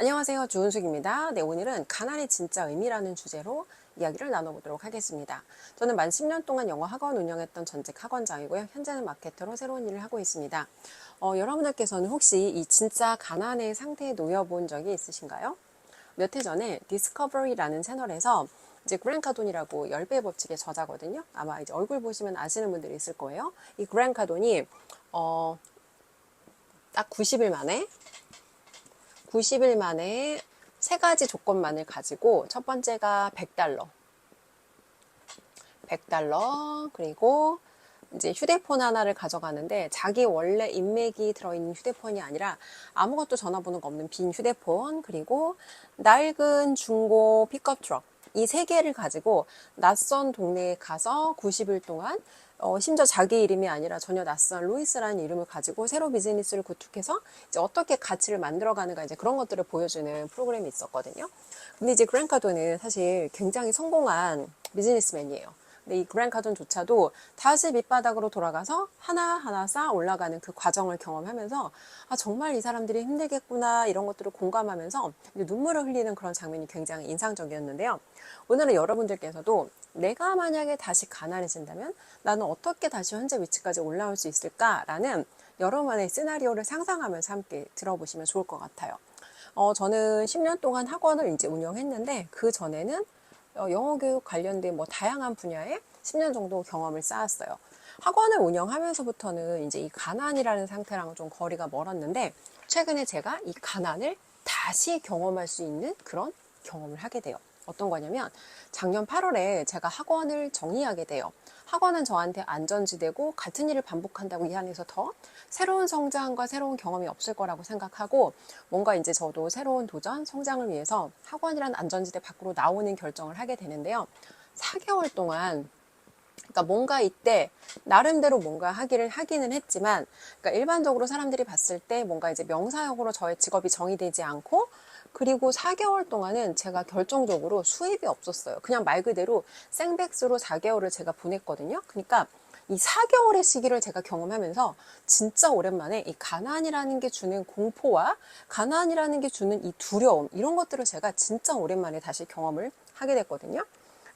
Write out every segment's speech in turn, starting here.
안녕하세요. 주은숙입니다. 네, 오늘은 가난의 진짜 의미라는 주제로 이야기를 나눠보도록 하겠습니다. 저는 만 10년 동안 영어 학원 운영했던 전직 학원장이고요. 현재는 마케터로 새로운 일을 하고 있습니다. 여러분들께서는 혹시 이 진짜 가난의 상태에 놓여본 적이 있으신가요? 몇 해 전에 디스커버리라는 채널에서 이제 그랜 카돈이라고 10배 법칙의 저자거든요. 아마 이제 얼굴 보시면 아시는 분들이 있을 거예요. 이 그랜 카돈이 딱 90일 만에 세 가지 조건만을 가지고 첫 번째가 100달러 그리고 이제 휴대폰 하나를 가져가는데 자기 원래 인맥이 들어있는 휴대폰이 아니라 아무것도 전화번호가 없는 빈 휴대폰 그리고 낡은 중고 픽업 트럭 이 세 개를 가지고 낯선 동네에 가서 90일 동안 심지어 자기 이름이 아니라 전혀 낯선 루이스라는 이름을 가지고 새로 비즈니스를 구축해서 이제 어떻게 가치를 만들어가는가 이제 그런 것들을 보여주는 프로그램이 있었거든요. 근데 이제 그랜 카돈은 사실 굉장히 성공한 비즈니스맨이에요. 근데 이 그랜 카돈조차도 다시 밑바닥으로 돌아가서 하나하나 쌓아 올라가는 그 과정을 경험하면서 아 정말 이 사람들이 힘들겠구나 이런 것들을 공감하면서 눈물을 흘리는 그런 장면이 굉장히 인상적이었는데요. 오늘은 여러분들께서도 내가 만약에 다시 가난해진다면 나는 어떻게 다시 현재 위치까지 올라올 수 있을까라는 여러분의 시나리오를 상상하면서 함께 들어보시면 좋을 것 같아요. 저는 10년 동안 학원을 이제 운영했는데 그 전에는 영어 교육 관련된 뭐 다양한 분야에 10년 정도 경험을 쌓았어요. 학원을 운영하면서부터는 이제 이 가난이라는 상태랑 좀 거리가 멀었는데 최근에 제가 이 가난을 다시 경험할 수 있는 그런 경험을 하게 돼요. 어떤 거냐면 작년 8월에 제가 학원을 정리하게 돼요. 학원은 저한테 안전지대고 같은 일을 반복한다고 이 안에서 더 새로운 성장과 새로운 경험이 없을 거라고 생각하고 뭔가 이제 저도 새로운 도전, 성장을 위해서 학원이란 안전지대 밖으로 나오는 결정을 하게 되는데요. 4개월 동안 그러니까 뭔가 이때 나름대로 뭔가 하기는 했지만 그러니까 일반적으로 사람들이 봤을 때 뭔가 이제 명사역으로 저의 직업이 정의되지 않고 그리고 4개월 동안은 제가 결정적으로 수입이 없었어요. 그냥 말 그대로 생백스로 4개월을 제가 보냈거든요. 그러니까 이 4개월의 시기를 제가 경험하면서 진짜 오랜만에 이 가난이라는 게 주는 공포와 가난이라는 게 주는 이 두려움 이런 것들을 제가 진짜 오랜만에 다시 경험을 하게 됐거든요.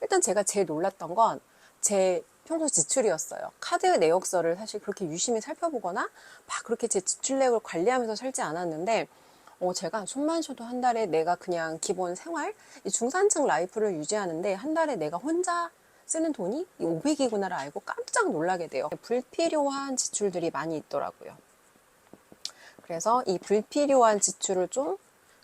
일단 제가 제일 놀랐던 건 제 평소 지출이었어요. 카드 내역서를 사실 그렇게 유심히 살펴보거나 막 그렇게 제 지출 내역을 관리하면서 살지 않았는데 제가 숨만 쉬어도 한 달에 내가 그냥 기본 생활, 이 중산층 라이프를 유지하는데 한 달에 내가 혼자 쓰는 돈이 500이구나를 알고 깜짝 놀라게 돼요. 불필요한 지출들이 많이 있더라고요. 그래서 이 불필요한 지출을 좀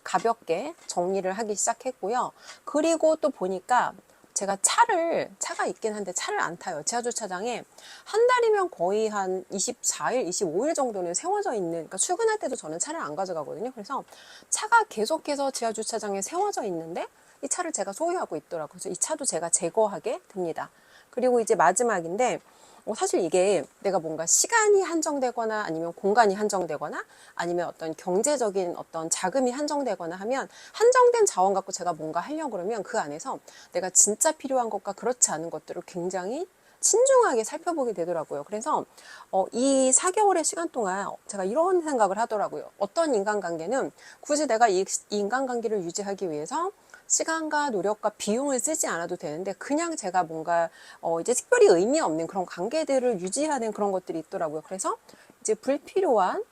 가볍게 정리를 하기 시작했고요. 그리고 또 보니까 제가 차가 있긴 한데 차를 안 타요. 지하주차장에 한 달이면 거의 한 24일, 25일 정도는 세워져 있는, 그러니까 출근할 때도 저는 차를 안 가져가거든요. 그래서 차가 계속해서 지하주차장에 세워져 있는데 이 차를 제가 소유하고 있더라고요. 그래서 이 차도 제가 제거하게 됩니다. 그리고 이제 마지막인데 사실 이게 내가 뭔가 시간이 한정되거나 아니면 공간이 한정되거나 아니면 어떤 경제적인 어떤 자금이 한정되거나 하면 한정된 자원 갖고 제가 뭔가 하려고 그러면 그 안에서 내가 진짜 필요한 것과 그렇지 않은 것들을 굉장히 신중하게 살펴보게 되더라고요. 그래서 이 4개월의 시간 동안 제가 이런 생각을 하더라고요. 어떤 인간관계는 굳이 내가 이 인간관계를 유지하기 위해서 시간과 노력과 비용을 쓰지 않아도 되는데 그냥 제가 뭔가 이제 특별히 의미 없는 그런 관계들을 유지하는 그런 것들이 있더라고요. 그래서 이제 불필요한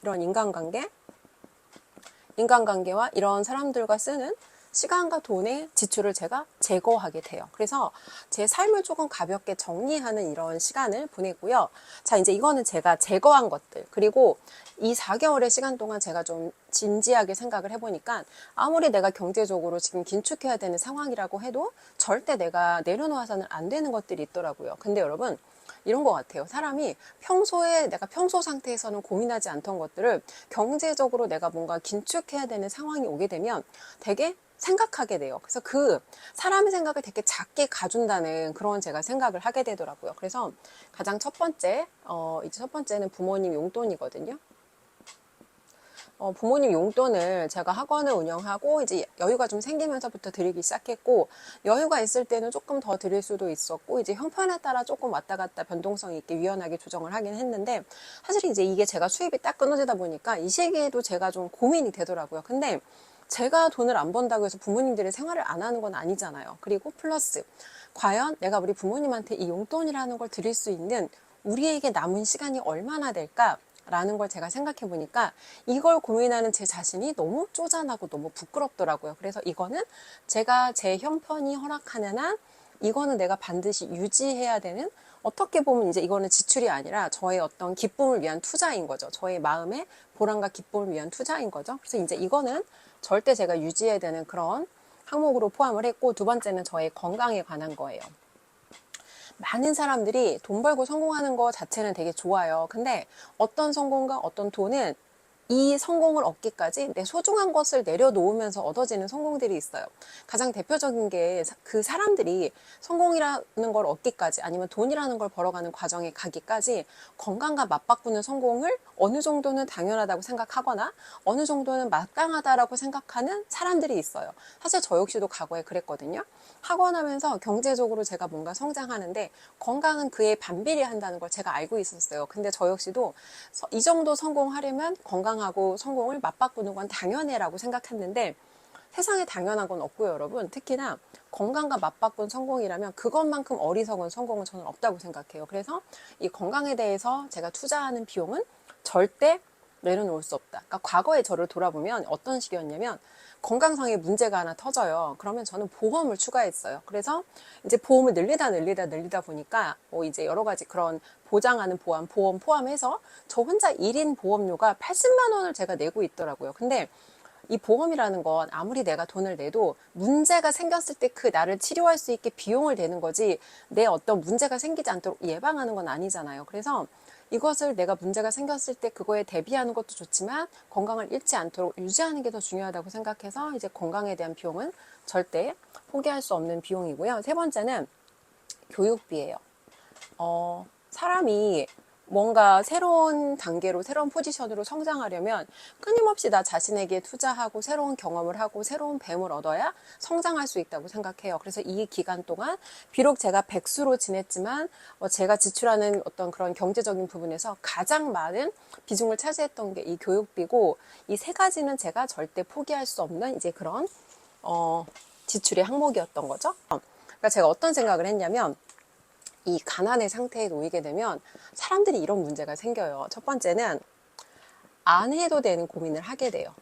이런 인간관계와 이런 사람들과 쓰는 시간과 돈의 지출을 제가 제거하게 돼요. 그래서 제 삶을 조금 가볍게 정리하는 이런 시간을 보내고요. 자, 이제 이거는 제가 제거한 것들. 그리고 이 4개월의 시간 동안 제가 좀 진지하게 생각을 해보니까 아무리 내가 경제적으로 지금 긴축해야 되는 상황이라고 해도 절대 내가 내려놓아서는 안 되는 것들이 있더라고요. 근데 여러분, 이런 것 같아요. 사람이 평소에 내가 평소 상태에서는 고민하지 않던 것들을 경제적으로 내가 뭔가 긴축해야 되는 상황이 오게 되면 되게 생각하게 돼요. 그래서 그 사람의 생각을 되게 작게 가준다는 그런 제가 생각을 하게 되더라고요. 그래서 가장 첫 번째, 이제 첫 번째는 부모님 용돈이거든요. 부모님 용돈을 제가 학원을 운영하고 이제 여유가 좀 생기면서부터 드리기 시작했고, 여유가 있을 때는 조금 더 드릴 수도 있었고, 이제 형편에 따라 조금 왔다 갔다 변동성 있게 유연하게 조정을 하긴 했는데, 사실 이제 이게 제가 수입이 딱 끊어지다 보니까 이 시기에도 제가 좀 고민이 되더라고요. 근데 제가 돈을 안 번다고 해서 부모님들이 생활을 안 하는 건 아니잖아요. 그리고 플러스 과연 내가 우리 부모님한테 이 용돈이라는 걸 드릴 수 있는 우리에게 남은 시간이 얼마나 될까? 라는 걸 제가 생각해 보니까 이걸 고민하는 제 자신이 너무 쪼잔하고 너무 부끄럽더라고요. 그래서 이거는 제가 제 형편이 허락하는 한 이거는 내가 반드시 유지해야 되는, 어떻게 보면 이제 이거는 지출이 아니라 저의 어떤 기쁨을 위한 투자인 거죠. 저의 마음의 보람과 기쁨을 위한 투자인 거죠. 그래서 이제 이거는 절대 제가 유지해야 되는 그런 항목으로 포함을 했고, 두 번째는 저의 건강에 관한 거예요. 많은 사람들이 돈 벌고 성공하는 거 자체는 되게 좋아요. 근데 어떤 성공과 어떤 돈은 이 성공을 얻기까지 내 소중한 것을 내려놓으면서 얻어지는 성공들이 있어요. 가장 대표적인 게 그 사람들이 성공이라는 걸 얻기까지, 아니면 돈이라는 걸 벌어가는 과정에 가기까지 건강과 맞바꾸는 성공을 어느 정도는 당연하다고 생각하거나 어느 정도는 마땅하다라고 생각하는 사람들이 있어요. 사실 저 역시도 과거에 그랬거든요. 학원하면서 경제적으로 제가 뭔가 성장하는데 건강은 그에 반비례한다는 걸 제가 알고 있었어요. 근데 저 역시도 이 정도 성공하려면 건강하고 성공을 맞바꾸는 건 당연해라고 생각했는데, 세상에 당연한 건 없고요, 여러분. 특히나 건강과 맞바꾼 성공이라면 그것만큼 어리석은 성공은 저는 없다고 생각해요. 그래서 이 건강에 대해서 제가 투자하는 비용은 절대 내려놓을 수 없다. 그러니까 과거의 저를 돌아보면 어떤 식이었냐면, 건강상의 문제가 하나 터져요. 그러면 저는 보험을 추가했어요. 그래서 이제 보험을 늘리다 보니까 뭐 이제 여러 가지 그런 보장하는 보험 포함해서 저 혼자 1인 보험료가 80만 원을 제가 내고 있더라고요. 근데 이 보험이라는 건 아무리 내가 돈을 내도 문제가 생겼을 때 그 나를 치료할 수 있게 비용을 내는 거지, 내 어떤 문제가 생기지 않도록 예방하는 건 아니잖아요. 그래서 이것을 내가 문제가 생겼을 때 그거에 대비하는 것도 좋지만 건강을 잃지 않도록 유지하는 게 더 중요하다고 생각해서 이제 건강에 대한 비용은 절대 포기할 수 없는 비용이고요. 세 번째는 교육비예요. 사람이 뭔가 새로운 단계로, 새로운 포지션으로 성장하려면 끊임없이 나 자신에게 투자하고 새로운 경험을 하고 새로운 뱀을 얻어야 성장할 수 있다고 생각해요. 그래서 이 기간 동안 비록 제가 백수로 지냈지만 제가 지출하는 어떤 그런 경제적인 부분에서 가장 많은 비중을 차지했던 게 이 교육비고, 이 세 가지는 제가 절대 포기할 수 없는 이제 그런 지출의 항목이었던 거죠. 그러니까 제가 어떤 생각을 했냐면, 이 가난의 상태에 놓이게 되면 사람들이 이런 문제가 생겨요. 첫 번째는 안 해도 되는 고민을 하게 돼요.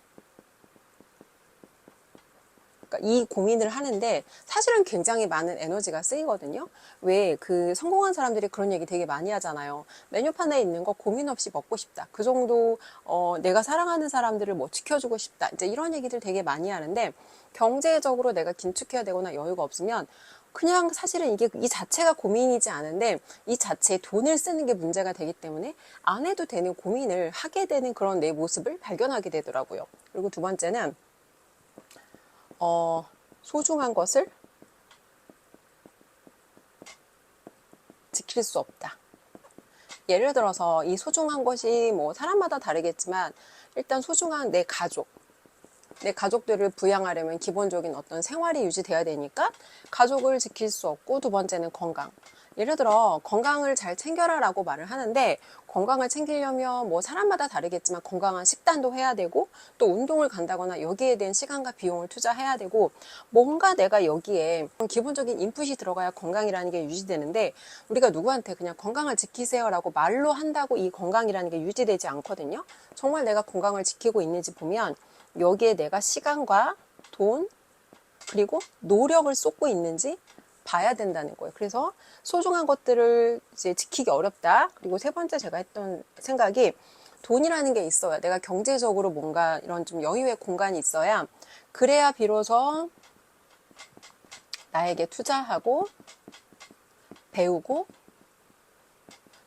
그러니까 이 고민을 하는데 사실은 굉장히 많은 에너지가 쓰이거든요. 왜 그 성공한 사람들이 그런 얘기 되게 많이 하잖아요. 메뉴판에 있는 거 고민 없이 먹고 싶다. 그 정도 내가 사랑하는 사람들을 뭐 지켜주고 싶다. 이제 이런 얘기들 되게 많이 하는데, 경제적으로 내가 긴축해야 되거나 여유가 없으면 그냥 사실은 이게 이 자체가 고민이지 않은데 이 자체에 돈을 쓰는 게 문제가 되기 때문에 안 해도 되는 고민을 하게 되는 그런 내 모습을 발견하게 되더라고요. 그리고 두 번째는 소중한 것을 지킬 수 없다. 예를 들어서 이 소중한 것이 뭐 사람마다 다르겠지만, 일단 소중한 내 가족들을 부양하려면 기본적인 어떤 생활이 유지돼야 되니까 가족을 지킬 수 없고, 두 번째는 건강. 예를 들어 건강을 잘 챙겨라라고 말을 하는데, 건강을 챙기려면 뭐 사람마다 다르겠지만 건강한 식단도 해야 되고, 또 운동을 간다거나 여기에 대한 시간과 비용을 투자해야 되고, 뭔가 내가 여기에 기본적인 인풋이 들어가야 건강이라는 게 유지되는데, 우리가 누구한테 그냥 건강을 지키세요라고 말로 한다고 이 건강이라는 게 유지되지 않거든요. 정말 내가 건강을 지키고 있는지 보면 여기에 내가 시간과 돈 그리고 노력을 쏟고 있는지 봐야 된다는 거예요. 그래서 소중한 것들을 이제 지키기 어렵다. 그리고 세 번째 제가 했던 생각이, 돈이라는 게 있어야, 내가 경제적으로 뭔가 이런 좀 여유의 공간이 있어야, 그래야 비로소 나에게 투자하고 배우고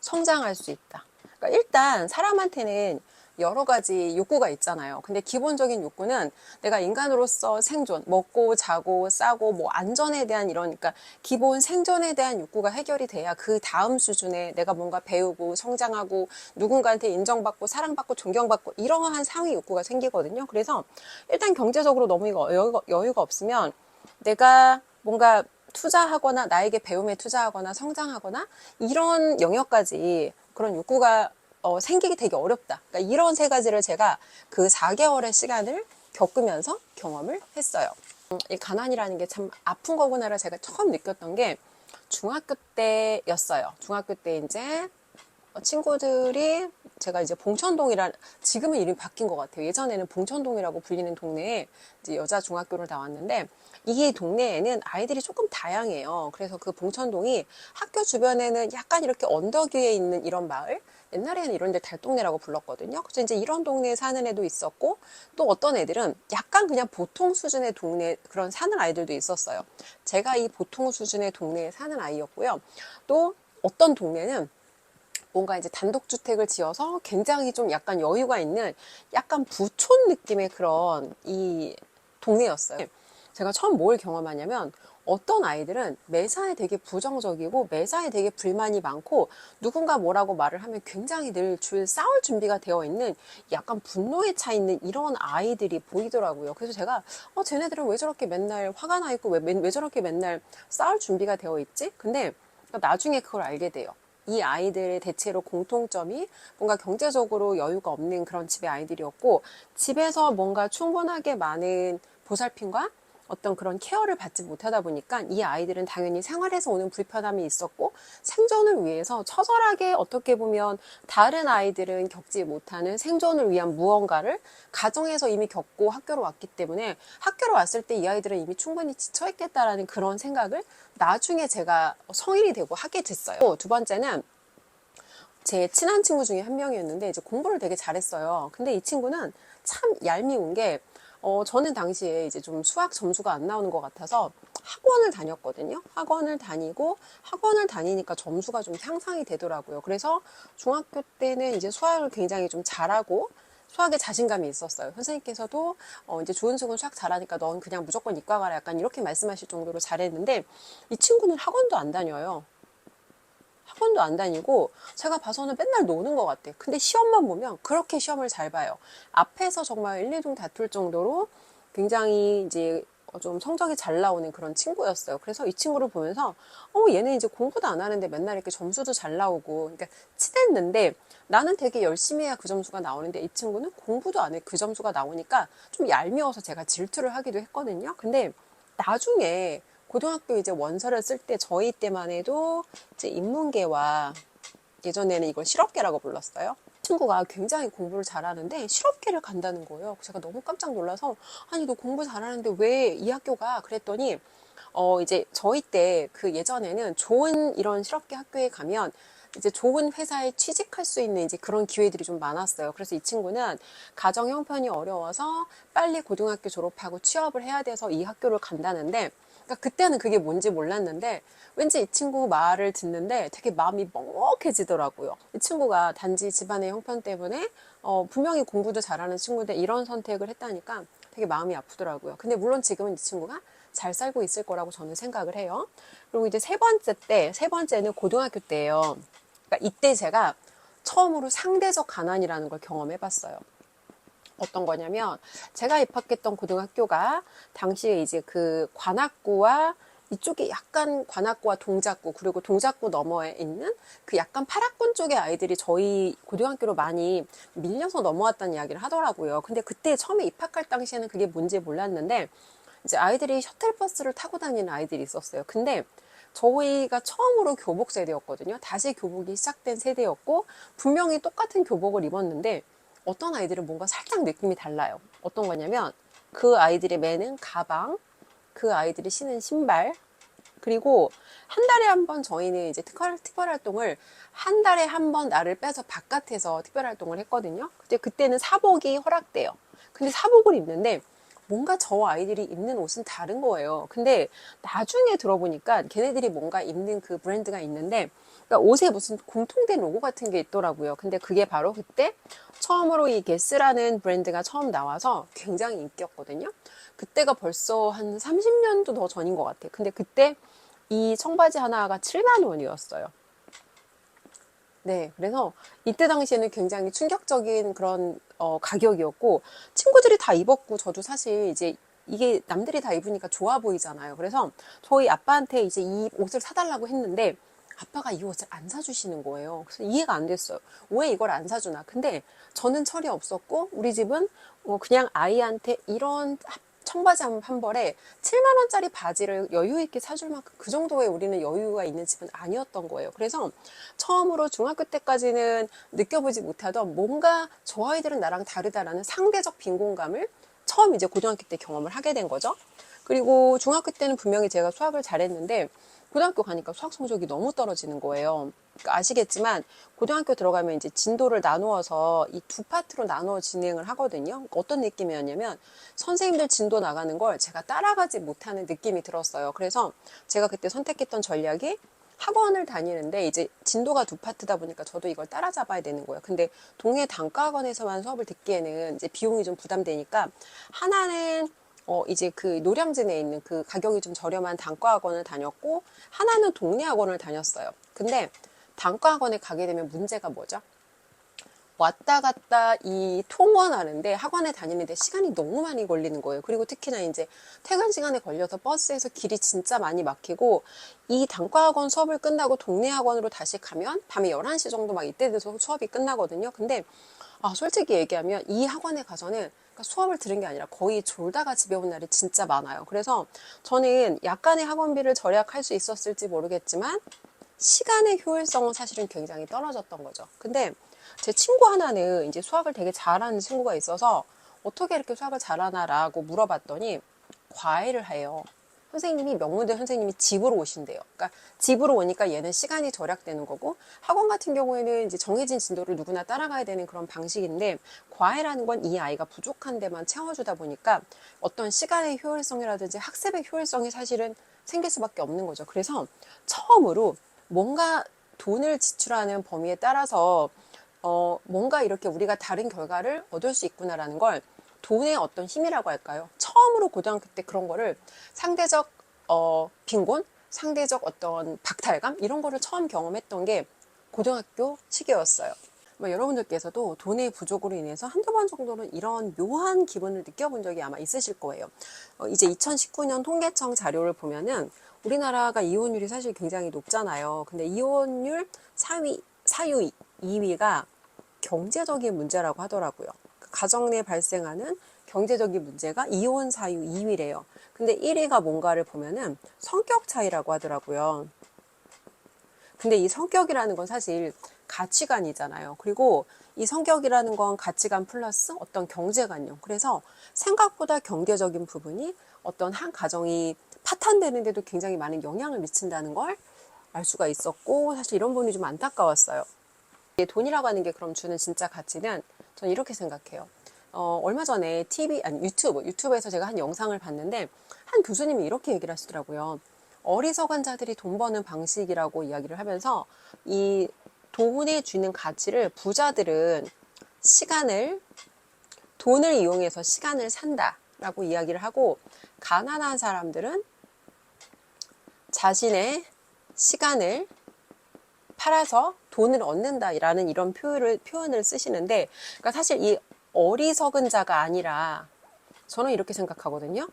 성장할 수 있다. 그러니까 일단 사람한테는 여러 가지 욕구가 있잖아요. 근데 기본적인 욕구는 내가 인간으로서 생존, 먹고 자고 싸고 뭐 안전에 대한 이런, 그러니까 기본 생존에 대한 욕구가 해결이 돼야 그 다음 수준에 내가 뭔가 배우고 성장하고 누군가한테 인정받고 사랑받고 존경받고 이러한 상위 욕구가 생기거든요. 그래서 일단 경제적으로 너무 여유가 없으면 내가 뭔가 투자하거나 나에게 배움에 투자하거나 성장하거나 이런 영역까지 그런 욕구가 생기기 되게 어렵다. 그러니까 이런 세 가지를 제가 그 4개월의 시간을 겪으면서 경험을 했어요. 이 가난이라는 게 참 아픈 거구나를 제가 처음 느꼈던 게 중학교 때였어요. 중학교 때 이제 친구들이 제가 이제 지금은 이름이 바뀐 것 같아요. 예전에는 봉천동이라고 불리는 동네에 이제 여자 중학교를 나왔는데 이 동네에는 아이들이 조금 다양해요. 그래서 그 봉천동이 학교 주변에는 약간 이렇게 언덕 위에 있는 이런 마을, 옛날에는 이런 데 달동네라고 불렀거든요. 그래서 이제 이런 동네에 사는 애도 있었고 또 어떤 애들은 약간 그냥 보통 수준의 동네 그런 사는 아이들도 있었어요. 제가 이 보통 수준의 동네에 사는 아이였고요. 또 어떤 동네는 뭔가 이제 단독주택을 지어서 굉장히 좀 약간 여유가 있는 약간 부촌 느낌의 그런 이 동네였어요. 제가 처음 뭘 경험하냐면 어떤 아이들은 매사에 되게 부정적이고 매사에 되게 불만이 많고 누군가 뭐라고 말을 하면 굉장히 늘 싸울 준비가 되어 있는 약간 분노에 차 있는 이런 아이들이 보이더라고요. 그래서 제가 쟤네들은 왜 저렇게 맨날 화가 나 있고 왜 저렇게 맨날 싸울 준비가 되어 있지? 근데 나중에 그걸 알게 돼요. 이 아이들의 대체로 공통점이 뭔가 경제적으로 여유가 없는 그런 집의 아이들이었고 집에서 뭔가 충분하게 많은 보살핌과 어떤 그런 케어를 받지 못하다 보니까 이 아이들은 당연히 생활에서 오는 불편함이 있었고 생존을 위해서 처절하게 어떻게 보면 다른 아이들은 겪지 못하는 생존을 위한 무언가를 가정에서 이미 겪고 학교로 왔기 때문에 학교로 왔을 때 이 아이들은 이미 충분히 지쳐있겠다라는 그런 생각을 나중에 제가 성인이 되고 하게 됐어요. 두 번째는 제 친한 친구 중에 한 명이었는데 이제 공부를 되게 잘했어요. 근데 이 친구는 참 얄미운 게 저는 당시에 이제 좀 수학 점수가 안 나오는 것 같아서 학원을 다녔거든요. 학원을 다니니까 점수가 좀 향상이 되더라고요. 그래서 중학교 때는 이제 수학을 굉장히 좀 잘하고 수학에 자신감이 있었어요. 선생님께서도 이제 조은숙은 수학 잘하니까 넌 그냥 무조건 이과 가라 약간 이렇게 말씀하실 정도로 잘했는데 이 친구는 학원도 안 다녀요. 학원도 안 다니고 제가 봐서는 맨날 노는 것 같아요. 근데 시험만 보면 그렇게 시험을 잘 봐요. 앞에서 정말 1, 2등 다툴 정도로 굉장히 이제 좀 성적이 잘 나오는 그런 친구였어요. 그래서 이 친구를 보면서 얘는 이제 공부도 안 하는데 맨날 이렇게 점수도 잘 나오고 그러니까 친했는데 나는 되게 열심히 해야 그 점수가 나오는데 이 친구는 공부도 안 해 그 점수가 나오니까 좀 얄미워서 제가 질투를 하기도 했거든요. 근데 나중에 고등학교 이제 원서를 쓸 때 저희 때만 해도 이제 인문계와 예전에는 이걸 실업계라고 불렀어요. 친구가 굉장히 공부를 잘하는데 실업계를 간다는 거예요. 제가 너무 깜짝 놀라서 아니 너 공부 잘하는데 왜 이 학교가 그랬더니 이제 저희 때 그 예전에는 좋은 이런 실업계 학교에 가면 이제 좋은 회사에 취직할 수 있는 이제 그런 기회들이 좀 많았어요. 그래서 이 친구는 가정 형편이 어려워서 빨리 고등학교 졸업하고 취업을 해야 돼서 이 학교를 간다는데 그러니까 그때는 그게 뭔지 몰랐는데 왠지 이 친구 말을 듣는데 되게 마음이 먹먹해지더라고요. 이 친구가 단지 집안의 형편 때문에 분명히 공부도 잘하는 친구인데 이런 선택을 했다니까 되게 마음이 아프더라고요. 근데 물론 지금은 이 친구가 잘 살고 있을 거라고 저는 생각을 해요. 그리고 이제 세 번째는 고등학교 때예요. 그러니까 이때 제가 처음으로 상대적 가난이라는 걸 경험해봤어요. 어떤 거냐면 제가 입학했던 고등학교가 당시에 이제 그 관악구와 이쪽에 약간 관악구와 동작구 그리고 동작구 너머에 있는 그 약간 파락군 쪽의 아이들이 저희 고등학교로 많이 밀려서 넘어왔다는 이야기를 하더라고요. 근데 그때 처음에 입학할 당시에는 그게 뭔지 몰랐는데 이제 아이들이 셔틀버스를 타고 다니는 아이들이 있었어요. 근데 저희가 처음으로 교복 세대였거든요. 다시 교복이 시작된 세대였고 분명히 똑같은 교복을 입었는데 어떤 아이들은 뭔가 살짝 느낌이 달라요. 어떤 거냐면 그 아이들이 매는 가방, 그 아이들이 신은 신발, 그리고 한 달에 한 번 저희는 이제 특별 활동을 한 달에 한 번 나를 빼서 바깥에서 특별 활동을 했거든요. 그때는 사복이 허락돼요. 근데 사복을 입는데 뭔가 저 아이들이 입는 옷은 다른 거예요. 근데 나중에 들어보니까 걔네들이 뭔가 입는 그 브랜드가 있는데 그러니까 옷에 무슨 공통된 로고 같은 게 있더라고요. 근데 그게 바로 그때 처음으로 이 게스라는 브랜드가 처음 나와서 굉장히 인기였거든요. 그때가 벌써 한 30년도 더 전인 것 같아요. 근데 그때 이 청바지 하나가 7만 원이었어요. 네, 그래서 이때 당시에는 굉장히 충격적인 그런 가격이었고 친구들이 다 입었고 저도 사실 이제 이게 남들이 다 입으니까 좋아 보이잖아요. 그래서 저희 아빠한테 이제 이 옷을 사달라고 했는데 아빠가 이 옷을 안 사주시는 거예요. 그래서 이해가 안 됐어요. 왜 이걸 안 사주나? 근데 저는 철이 없었고 우리 집은 그냥 아이한테 이런 청바지 한 벌에 7만 원짜리 바지를 여유 있게 사줄 만큼 그 정도의 우리는 여유가 있는 집은 아니었던 거예요. 그래서 처음으로 중학교 때까지는 느껴보지 못하던 뭔가 저 아이들은 나랑 다르다라는 상대적 빈곤감을 처음 이제 고등학교 때 경험을 하게 된 거죠. 그리고 중학교 때는 분명히 제가 수학을 잘했는데 고등학교 가니까 수학 성적이 너무 떨어지는 거예요. 그러니까 아시겠지만 고등학교 들어가면 이제 진도를 나누어서 이 두 파트로 나누어 진행을 하거든요. 어떤 느낌이었냐면 선생님들 진도 나가는 걸 제가 따라가지 못하는 느낌이 들었어요. 그래서 제가 그때 선택했던 전략이 학원을 다니는데 이제 진도가 두 파트다 보니까 저도 이걸 따라잡아야 되는 거예요. 근데 동해 단과학원에서만 수업을 듣기에는 이제 비용이 좀 부담되니까 하나는 이제 그 노량진에 있는 그 가격이 좀 저렴한 단과학원을 다녔고 하나는 동네 학원을 다녔어요. 근데 단과학원에 가게 되면 문제가 뭐죠? 왔다 갔다 이 통원하는데 학원에 다니는데 시간이 너무 많이 걸리는 거예요. 그리고 특히나 이제 퇴근 시간에 걸려서 버스에서 길이 진짜 많이 막히고 이 단과학원 수업을 끝나고 동네 학원으로 다시 가면 밤에 11시 정도 막 이때 돼서 수업이 끝나거든요. 근데 솔직히 얘기하면 이 학원에 가서는 그러니까 수업을 들은 게 아니라 거의 졸다가 집에 온 날이 진짜 많아요. 그래서 저는 약간의 학원비를 절약할 수 있었을지 모르겠지만 시간의 효율성은 사실은 굉장히 떨어졌던 거죠. 근데 제 친구 하나는 이제 수학을 되게 잘하는 친구가 있어서 어떻게 이렇게 수학을 잘하나라고 물어봤더니 과외를 해요. 선생님이 명문대 선생님이 집으로 오신대요. 그러니까 집으로 오니까 얘는 시간이 절약되는 거고 학원 같은 경우에는 이제 정해진 진도를 누구나 따라가야 되는 그런 방식인데 과외라는 건 이 아이가 부족한 데만 채워주다 보니까 어떤 시간의 효율성이라든지 학습의 효율성이 사실은 생길 수밖에 없는 거죠. 그래서 처음으로 뭔가 돈을 지출하는 범위에 따라서 뭔가 이렇게 우리가 다른 결과를 얻을 수 있구나라는 걸 돈의 어떤 힘이라고 할까요? 처음으로 고등학교 때 그런 거를 상대적 빈곤, 상대적 어떤 박탈감 이런 거를 처음 경험했던 게 고등학교 시기였어요. 여러분들께서도 돈의 부족으로 인해서 한두 번 정도는 이런 묘한 기분을 느껴본 적이 아마 있으실 거예요. 이제 2019년 통계청 자료를 보면은 우리나라가 이혼율이 사실 굉장히 높잖아요. 근데 이혼율 사유 2위가 경제적인 문제라고 하더라고요. 가정 내 발생하는 경제적인 문제가 이혼 사유 2위래요. 근데 1위가 뭔가를 보면은 성격 차이라고 하더라고요. 근데 이 성격이라는 건 사실 가치관이잖아요. 그리고 이 성격이라는 건 가치관 플러스 어떤 경제관념. 그래서 생각보다 경제적인 부분이 어떤 한 가정이 파탄되는데도 굉장히 많은 영향을 미친다는 걸 알 수가 있었고 사실 이런 부분이 좀 안타까웠어요. 돈이라고 하는 게 그럼 주는 진짜 가치는 저는 이렇게 생각해요. 얼마 전에 유튜브에서 제가 한 영상을 봤는데 한 교수님이 이렇게 얘기를 하시더라고요. 어리석은 자들이 돈 버는 방식이라고 이야기를 하면서 이 돈에 주는 가치를 부자들은 돈을 이용해서 시간을 산다라고 이야기를 하고 가난한 사람들은 자신의 시간을 팔아서 돈을 얻는다라는 이런 표현을 쓰시는데 그러니까 사실 이 어리석은 자가 아니라 저는 이렇게 생각하거든요.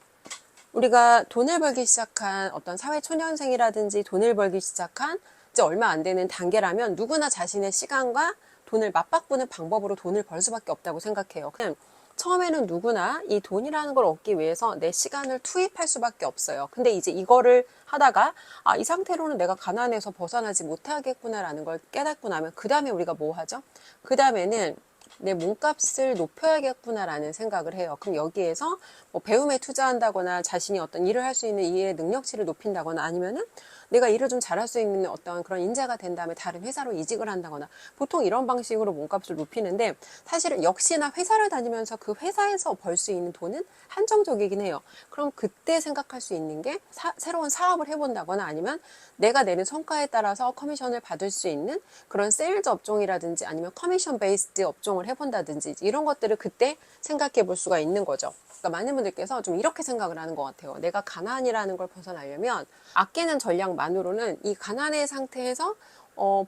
우리가 돈을 벌기 시작한 어떤 사회초년생이라든지 돈을 벌기 시작한 이제 얼마 안 되는 단계라면 누구나 자신의 시간과 돈을 맞바꾸는 방법으로 돈을 벌 수밖에 없다고 생각해요. 그냥 처음에는 누구나 이 돈이라는 걸 얻기 위해서 내 시간을 투입할 수밖에 없어요. 근데 이제 이거를 하다가 이 상태로는 내가 가난해서 벗어나지 못하겠구나라는 걸 깨닫고 나면 그 다음에 우리가 뭐 하죠? 그 다음에는 내 몸값을 높여야겠구나라는 생각을 해요. 그럼 여기에서 뭐 배움에 투자한다거나 자신이 어떤 일을 할 수 있는 일의 능력치를 높인다거나 아니면은 내가 일을 좀 잘할 수 있는 어떤 그런 인재가 된 다음에 다른 회사로 이직을 한다거나 보통 이런 방식으로 몸값을 높이는데 사실은 역시나 회사를 다니면서 그 회사에서 벌 수 있는 돈은 한정적이긴 해요. 그럼 그때 생각할 수 있는 게 새로운 사업을 해본다거나 아니면 내가 내는 성과에 따라서 커미션을 받을 수 있는 그런 세일즈 업종이라든지 아니면 커미션 베이스드 업종을 해본다든지 이런 것들을 그때 생각해 볼 수가 있는 거죠. 그러니까 많은 분들께서 좀 이렇게 생각을 하는 것 같아요. 내가 가난이라는 걸 벗어나려면 아끼는 전략만으로는 이 가난의 상태에서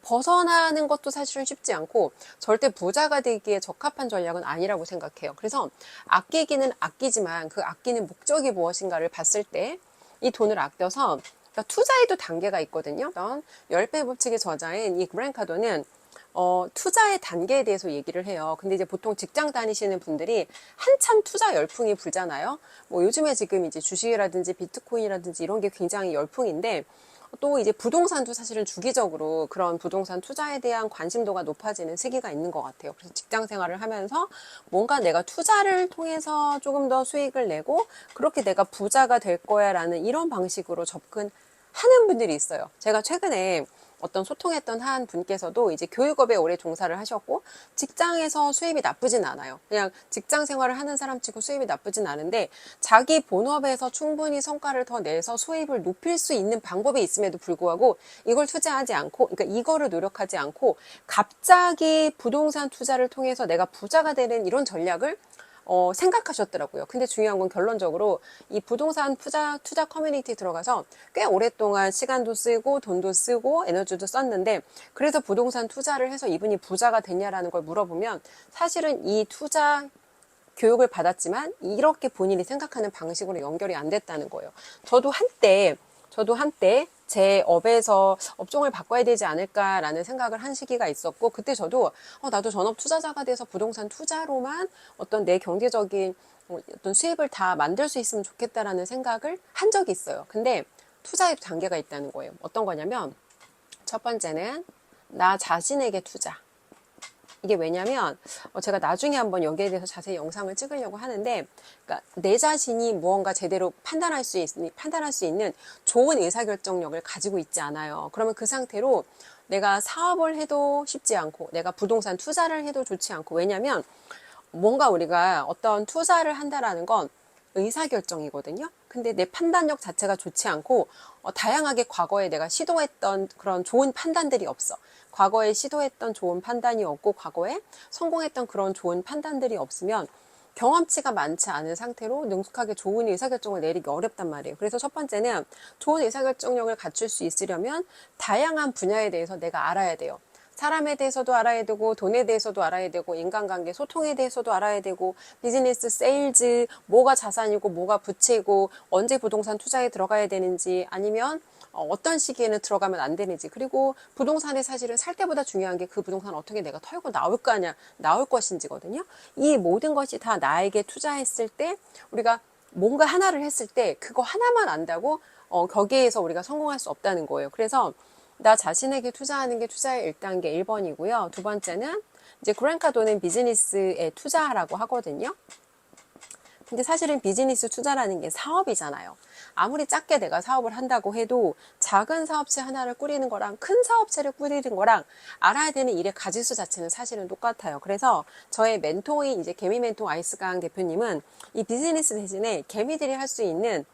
벗어나는 것도 사실은 쉽지 않고 절대 부자가 되기에 적합한 전략은 아니라고 생각해요. 그래서 아끼기는 아끼지만 그 아끼는 목적이 무엇인가를 봤을 때 이 돈을 아껴서 그러니까 투자에도 단계가 있거든요. 10배 법칙의 저자인 이 그랜트 카돈은 투자의 단계에 대해서 얘기를 해요. 근데 이제 보통 직장 다니시는 분들이 한참 투자 열풍이 불잖아요. 뭐 요즘에 지금 이제 주식이라든지 비트코인이라든지 이런 게 굉장히 열풍인데 또 이제 부동산도 사실은 주기적으로 그런 부동산 투자에 대한 관심도가 높아지는 시기가 있는 것 같아요. 그래서 직장 생활을 하면서 뭔가 내가 투자를 통해서 조금 더 수익을 내고 그렇게 내가 부자가 될 거야 라는 이런 방식으로 접근하는 분들이 있어요. 제가 최근에 어떤 소통했던 한 분께서도 이제 교육업에 오래 종사를 하셨고 직장에서 수입이 나쁘진 않아요. 그냥 직장 생활을 하는 사람치고 수입이 나쁘진 않은데 자기 본업에서 충분히 성과를 더 내서 수입을 높일 수 있는 방법이 있음에도 불구하고 이걸 투자하지 않고 그러니까 이거를 노력하지 않고 갑자기 부동산 투자를 통해서 내가 부자가 되는 이런 전략을 생각하셨더라고요. 근데 중요한 건 결론적으로 이 부동산 투자 커뮤니티 들어가서 꽤 오랫동안 시간도 쓰고 돈도 쓰고 에너지도 썼는데 그래서 부동산 투자를 해서 이분이 부자가 됐냐라는 걸 물어보면 사실은 이 투자 교육을 받았지만 이렇게 본인이 생각하는 방식으로 연결이 안 됐다는 거예요. 저도 한때 제 업에서 업종을 바꿔야 되지 않을까라는 생각을 한 시기가 있었고 그때 저도 나도 전업 투자자가 돼서 부동산 투자로만 어떤 내 경제적인 어떤 수입을 다 만들 수 있으면 좋겠다라는 생각을 한 적이 있어요. 근데 투자에도 단계가 있다는 거예요. 어떤 거냐면 첫 번째는 나 자신에게 투자. 이게 왜냐면 제가 나중에 한번 여기에 대해서 자세히 영상을 찍으려고 하는데 그러니까 내 자신이 무언가 제대로 판단할 수 있는 좋은 의사결정력을 가지고 있지 않아요. 그러면 그 상태로 내가 사업을 해도 쉽지 않고 내가 부동산 투자를 해도 좋지 않고 왜냐면 뭔가 우리가 어떤 투자를 한다라는 건 의사결정이거든요. 근데 내 판단력 자체가 좋지 않고 다양하게 과거에 내가 시도했던 그런 좋은 판단들이 없어. 과거에 시도했던 좋은 판단이 없고 과거에 성공했던 그런 좋은 판단들이 없으면 경험치가 많지 않은 상태로 능숙하게 좋은 의사결정을 내리기 어렵단 말이에요. 그래서 첫 번째는 좋은 의사결정력을 갖출 수 있으려면 다양한 분야에 대해서 내가 알아야 돼요. 사람에 대해서도 알아야 되고 돈에 대해서도 알아야 되고 인간관계 소통에 대해서도 알아야 되고 비즈니스 세일즈 뭐가 자산이고 뭐가 부채고 언제 부동산 투자에 들어가야 되는지 아니면 어떤 시기에는 들어가면 안 되는지 그리고 부동산에 사실은 살 때보다 중요한 게 그 부동산 어떻게 내가 털고 나올 것인지거든요. 이 모든 것이 다 나에게 투자했을 때 우리가 뭔가 하나를 했을 때 그거 하나만 안다고 거기에서 우리가 성공할 수 없다는 거예요. 그래서 나 자신에게 투자하는 게 투자의 1단계 1번이고요. 두 번째는 이제 그랜트 카돈은 비즈니스에 투자하라고 하거든요. 근데 사실은 비즈니스 투자라는 게 사업이잖아요. 아무리 작게 내가 사업을 한다고 해도 작은 사업체 하나를 꾸리는 거랑 큰 사업체를 꾸리는 거랑 알아야 되는 일의 가지수 자체는 사실은 똑같아요. 그래서 저의 멘토인 이제 개미 멘토 아이스강 대표님은 이 비즈니스 대신에 개미들이 할 수 있는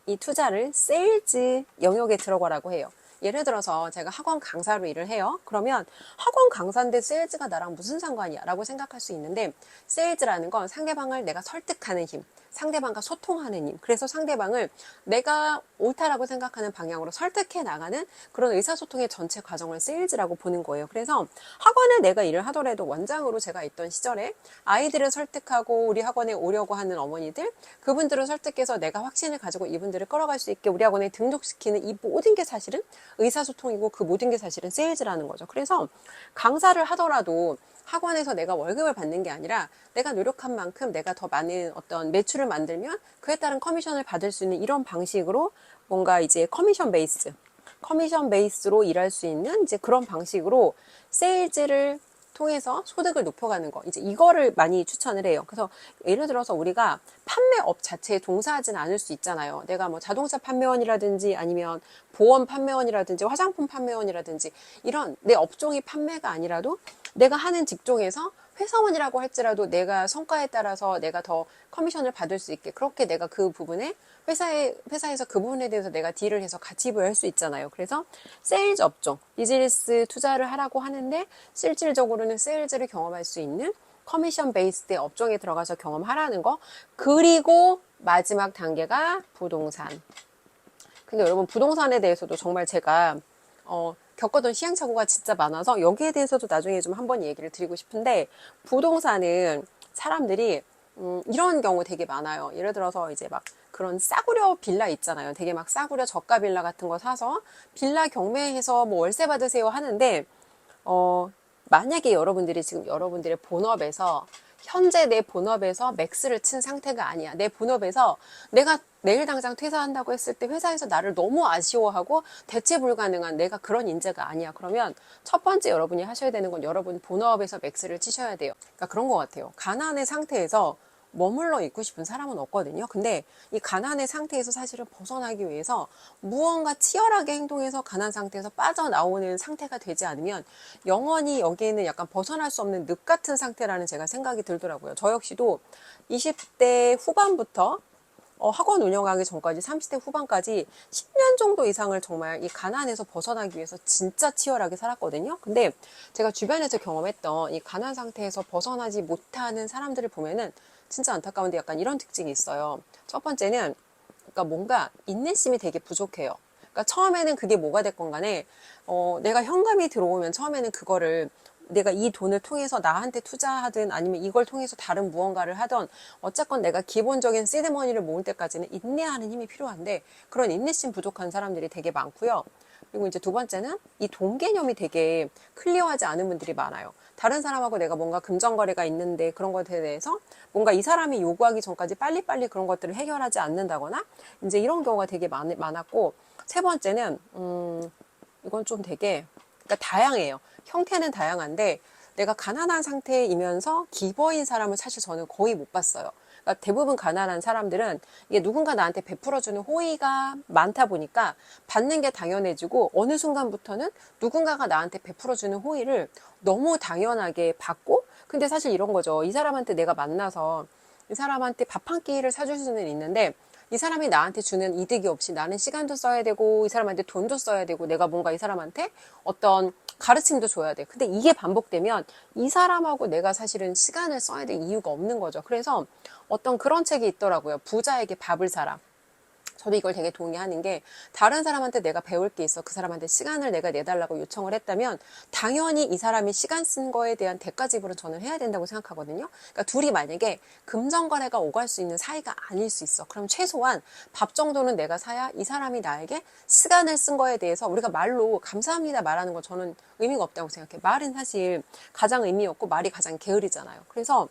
이 투자를 세일즈 영역에 들어가라고 해요. 예를 들어서 제가 학원 강사로 일을 해요. 그러면 학원 강사인데 세일즈가 나랑 무슨 상관이야? 라고 생각할 수 있는데 세일즈라는 건 상대방을 내가 설득하는 힘, 상대방과 소통하는 힘. 그래서 상대방을 내가 옳다라고 생각하는 방향으로 설득해 나가는 그런 의사소통의 전체 과정을 세일즈라고 보는 거예요. 그래서 학원에 내가 일을 하더라도 원장으로 제가 있던 시절에 아이들을 설득하고 우리 학원에 오려고 하는 어머니들, 그분들을 설득해서 내가 확신을 가지고 이분들을 끌어갈 수 있게 우리 학원에 등록시키는 이 모든 게 사실은 의사소통이고 그 모든 게 사실은 세일즈라는 거죠. 그래서 강사를 하더라도 학원에서 내가 월급을 받는 게 아니라 내가 노력한 만큼 내가 더 많은 어떤 매출을 만들면 그에 따른 커미션을 받을 수 있는 이런 방식으로 뭔가 이제 커미션 베이스로 일할 수 있는 이제 그런 방식으로 세일즈를 통해서 소득을 높여가는 거. 이제 이거를 많이 추천을 해요. 그래서 예를 들어서 우리가 판매업 자체에 동사하진 않을 수 있잖아요. 내가 뭐 자동차 판매원이라든지 아니면 보험 판매원이라든지 화장품 판매원이라든지 이런 내 업종이 판매가 아니라도 내가 하는 직종에서 회사원이라고 할지라도 내가 성과에 따라서 내가 더 커미션을 받을 수 있게 그렇게 내가 그 부분에 회사에서 그 부분에 대해서 내가 딜을 해서 가치 부여할 수 있잖아요. 그래서 세일즈 업종, 비즈니스 투자를 하라고 하는데 실질적으로는 세일즈를 경험할 수 있는 커미션 베이스드 업종에 들어가서 경험하라는 거. 그리고 마지막 단계가 부동산. 근데 여러분 부동산에 대해서도 정말 제가 겪었던 시행착오가 진짜 많아서 여기에 대해서도 나중에 좀 한번 얘기를 드리고 싶은데 부동산은 사람들이 이런 경우 되게 많아요. 예를 들어서 이제 막 그런 싸구려 빌라 있잖아요. 되게 막 싸구려 저가 빌라 같은 거 사서 빌라 경매해서 뭐 월세 받으세요 하는데 만약에 여러분들이 지금 여러분들의 본업에서 현재 내 본업에서 맥스를 친 상태가 아니야. 내 본업에서 내가 내일 당장 퇴사한다고 했을 때 회사에서 나를 너무 아쉬워하고 대체 불가능한 내가 그런 인재가 아니야. 그러면 첫 번째 여러분이 하셔야 되는 건 여러분 본업에서 맥스를 치셔야 돼요. 그러니까 그런 것 같아요. 가난의 상태에서 머물러 있고 싶은 사람은 없거든요. 근데 이 가난의 상태에서 사실은 벗어나기 위해서 무언가 치열하게 행동해서 가난 상태에서 빠져나오는 상태가 되지 않으면 영원히 여기에는 약간 벗어날 수 없는 늪 같은 상태라는 제가 생각이 들더라고요. 저 역시도 20대 후반부터 학원 운영하기 전까지 30대 후반까지 10년 정도 이상을 정말 이 가난에서 벗어나기 위해서 진짜 치열하게 살았거든요. 근데 제가 주변에서 경험했던 이 가난 상태에서 벗어나지 못하는 사람들을 보면은 진짜 안타까운데 약간 이런 특징이 있어요. 첫 번째는 그러니까 뭔가 인내심이 되게 부족해요. 그러니까 처음에는 그게 뭐가 됐건 간에 내가 현금이 들어오면 처음에는 그거를 내가 이 돈을 통해서 나한테 투자하든 아니면 이걸 통해서 다른 무언가를 하든 어쨌건 내가 기본적인 시드머니를 모을 때까지는 인내하는 힘이 필요한데 그런 인내심 부족한 사람들이 되게 많고요. 그리고 이제 두 번째는 이 돈 개념이 되게 클리어하지 않은 분들이 많아요. 다른 사람하고 내가 뭔가 금전거래가 있는데 그런 것에 대해서 뭔가 이 사람이 요구하기 전까지 빨리빨리 그런 것들을 해결하지 않는다거나 이제 이런 경우가 되게 많았고 세 번째는 이건 좀 되게 그러니까 다양해요. 형태는 다양한데 내가 가난한 상태이면서 기버인 사람을 사실 저는 거의 못 봤어요. 그러니까 대부분 가난한 사람들은 이게 누군가 나한테 베풀어주는 호의가 많다 보니까 받는 게 당연해지고 어느 순간부터는 누군가가 나한테 베풀어주는 호의를 너무 당연하게 받고 근데 사실 이런 거죠. 이 사람한테 내가 만나서 이 사람한테 밥 한 끼를 사줄 수는 있는데 이 사람이 나한테 주는 이득이 없이 나는 시간도 써야 되고 이 사람한테 돈도 써야 되고 내가 뭔가 이 사람한테 어떤 가르침도 줘야 돼. 근데 이게 반복되면 이 사람하고 내가 사실은 시간을 써야 될 이유가 없는 거죠. 그래서 어떤 그런 책이 있더라고요. 부자에게 밥을 사라. 저도 이걸 되게 동의하는 게 다른 사람한테 내가 배울 게 있어 그 사람한테 시간을 내가 내달라고 요청을 했다면 당연히 이 사람이 시간 쓴 거에 대한 대가 지불은 저는 해야 된다고 생각하거든요. 그러니까 둘이 만약에 금전거래가 오갈 수 있는 사이가 아닐 수 있어. 그럼 최소한 밥 정도는 내가 사야 이 사람이 나에게 시간을 쓴 거에 대해서 우리가 말로 감사합니다 말하는 거 저는 의미가 없다고 생각해. 말은 사실 가장 의미 없고 말이 가장 게으르잖아요. 그래서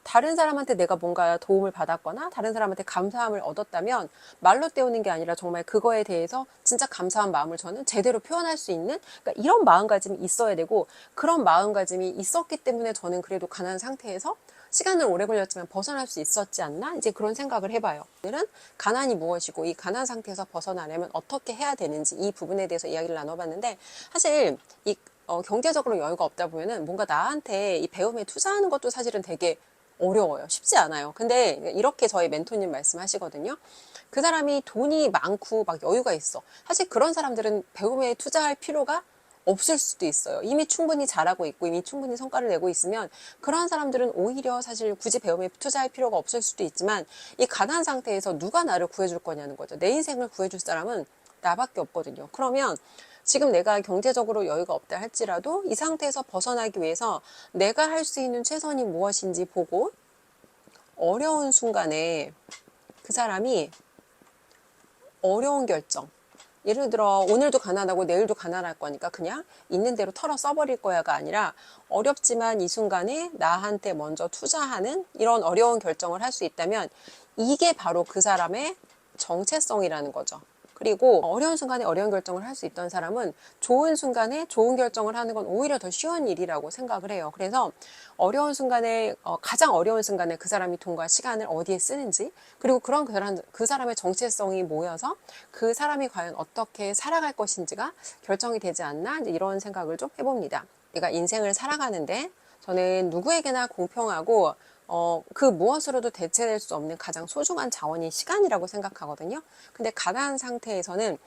다른 사람한테 내가 뭔가 도움을 받았거나 다른 사람한테 감사함을 얻었다면 말로 때우는 게 아니라 정말 그거에 대해서 진짜 감사한 마음을 저는 제대로 표현할 수 있는 그러니까 이런 마음가짐이 있어야 되고 그런 마음가짐이 있었기 때문에 저는 그래도 가난한 상태에서 시간은 오래 걸렸지만 벗어날 수 있었지 않나? 이제 그런 생각을 해봐요. 오늘은 가난이 무엇이고 이 가난 상태에서 벗어나려면 어떻게 해야 되는지 이 부분에 대해서 이야기를 나눠봤는데 사실 이 경제적으로 여유가 없다 보면은 뭔가 나한테 이 배움에 투자하는 것도 사실은 되게 어려워요. 쉽지 않아요. 근데 이렇게 저희 멘토님 말씀하시거든요. 그 사람이 돈이 많고 막 여유가 있어. 사실 그런 사람들은 배움에 투자할 필요가 없을 수도 있어요. 이미 충분히 잘하고 있고 이미 충분히 성과를 내고 있으면 그런 사람들은 오히려 사실 굳이 배움에 투자할 필요가 없을 수도 있지만 이 가난 상태에서 누가 나를 구해줄 거냐는 거죠. 내 인생을 구해줄 사람은 나밖에 없거든요. 그러면 지금 내가 경제적으로 여유가 없다 할지라도 이 상태에서 벗어나기 위해서 내가 할 수 있는 최선이 무엇인지 보고 어려운 순간에 그 사람이 어려운 결정 예를 들어 오늘도 가난하고 내일도 가난할 거니까 그냥 있는 대로 털어 써버릴 거야가 아니라 어렵지만 이 순간에 나한테 먼저 투자하는 이런 어려운 결정을 할 수 있다면 이게 바로 그 사람의 정체성이라는 거죠. 그리고 어려운 순간에 어려운 결정을 할 수 있던 사람은 좋은 순간에 좋은 결정을 하는 건 오히려 더 쉬운 일이라고 생각을 해요. 그래서 어려운 순간에 가장 어려운 순간에 그 사람이 돈과 시간을 어디에 쓰는지, 그리고 그런 그 사람의 정체성이 모여서 그 사람이 과연 어떻게 살아갈 것인지가 결정이 되지 않나, 이런 생각을 좀 해봅니다. 우리가 인생을 살아가는데 저는 누구에게나 공평하고 그 무엇으로도 대체될 수 없는 가장 소중한 자원이 시간이라고 생각하거든요. 근데 가난한 상태에서는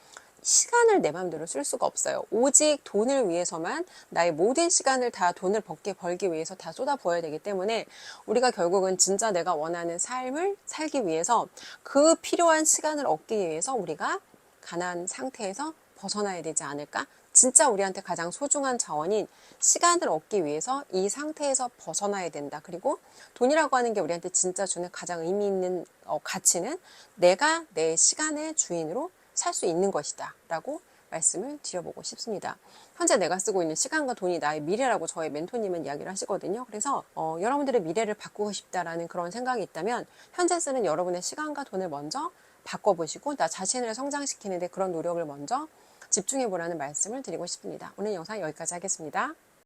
시간을 내 마음대로 쓸 수가 없어요. 오직 돈을 위해서만 나의 모든 시간을 다 돈을 벌기 위해서 다 쏟아부어야 되기 때문에 우리가 결국은 진짜 내가 원하는 삶을 살기 위해서 그 필요한 시간을 얻기 위해서 우리가 가난한 상태에서 벗어나야 되지 않을까? 진짜 우리한테 가장 소중한 자원인 시간을 얻기 위해서 이 상태에서 벗어나야 된다. 그리고 돈이라고 하는 게 우리한테 진짜 주는 가장 의미 있는 가치는 내가 내 시간의 주인으로 살 수 있는 것이다 라고 말씀을 드려보고 싶습니다. 현재 내가 쓰고 있는 시간과 돈이 나의 미래라고 저의 멘토님은 이야기를 하시거든요. 그래서 여러분들의 미래를 바꾸고 싶다라는 그런 생각이 있다면 현재 쓰는 여러분의 시간과 돈을 먼저 바꿔보시고 나 자신을 성장시키는데 그런 노력을 먼저 집중해보라는 말씀을 드리고 싶습니다. 오늘 영상 여기까지 하겠습니다.